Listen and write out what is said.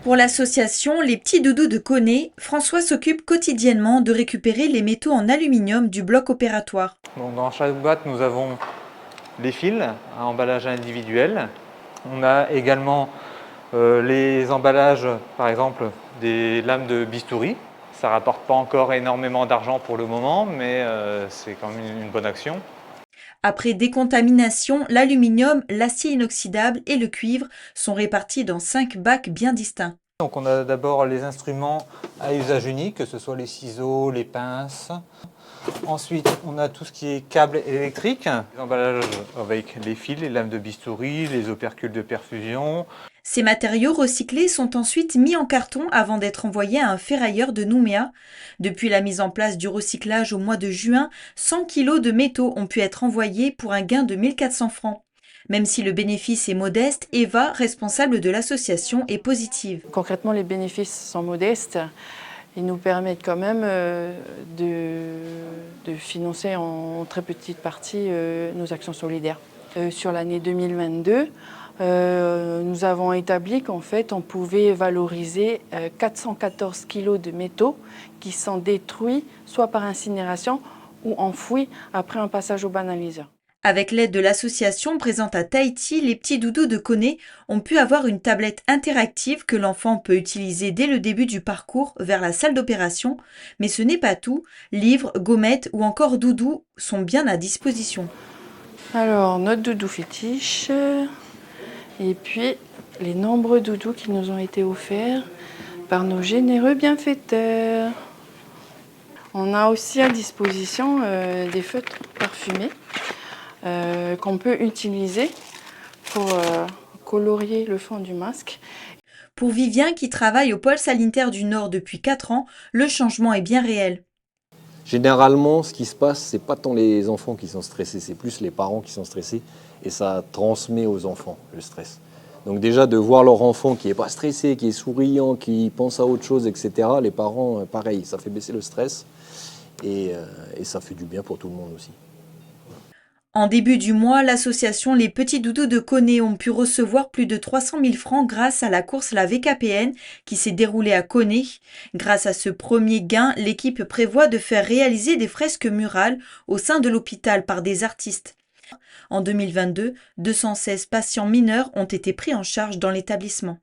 Pour l'association Les Petits Doudous de Caunet, François s'occupe quotidiennement de récupérer les métaux en aluminium du bloc opératoire. Donc dans chaque boîte, nous avons les fils à emballage individuel. On a également les emballages, par exemple, des lames de bistouri. Ça ne rapporte pas encore énormément d'argent pour le moment, mais c'est quand même une bonne action. Après décontamination, l'aluminium, l'acier inoxydable et le cuivre sont répartis dans 5 bacs bien distincts. Donc on a d'abord les instruments à usage unique, que ce soit les ciseaux, les pinces. Ensuite, on a tout ce qui est câble électrique, les emballages avec les fils, les lames de bistouri, les opercules de perfusion. Ces matériaux recyclés sont ensuite mis en carton avant d'être envoyés à un ferrailleur de Nouméa. Depuis la mise en place du recyclage au mois de juin, 100 kilos de métaux ont pu être envoyés pour un gain de 1400 francs. Même si le bénéfice est modeste, Eva, responsable de l'association, est positive. Concrètement, les bénéfices sont modestes. Ils nous permettent quand même de financer en très petite partie nos actions solidaires. Sur l'année 2022, nous avons établi qu'en fait, on pouvait valoriser 414 kilos de métaux qui sont détruits soit par incinération ou enfouis après un passage au banaliseur. Avec l'aide de l'association présente à Tahiti, les petits doudous de Caunet ont pu avoir une tablette interactive que l'enfant peut utiliser dès le début du parcours vers la salle d'opération. Mais ce n'est pas tout, livres, gommettes ou encore doudous sont bien à disposition. Alors, notre doudou fétiche, et puis les nombreux doudous qui nous ont été offerts par nos généreux bienfaiteurs. On a aussi à disposition des feutres parfumés qu'on peut utiliser pour colorier le fond du masque. Pour Vivien, qui travaille au pôle sanitaire du Nord depuis 4 ans, le changement est bien réel. Généralement, ce qui se passe, c'est pas tant les enfants qui sont stressés, c'est plus les parents qui sont stressés et ça transmet aux enfants le stress. Donc déjà de voir leur enfant qui est pas stressé, qui est souriant, qui pense à autre chose, etc. Les parents, pareil, ça fait baisser le stress et ça fait du bien pour tout le monde aussi. En début du mois, l'association Les Petits Doudous de Caunet ont pu recevoir plus de 300 000 francs grâce à la course La VKPN qui s'est déroulée à Caunet. Grâce à ce premier gain, l'équipe prévoit de faire réaliser des fresques murales au sein de l'hôpital par des artistes. En 2022, 216 patients mineurs ont été pris en charge dans l'établissement.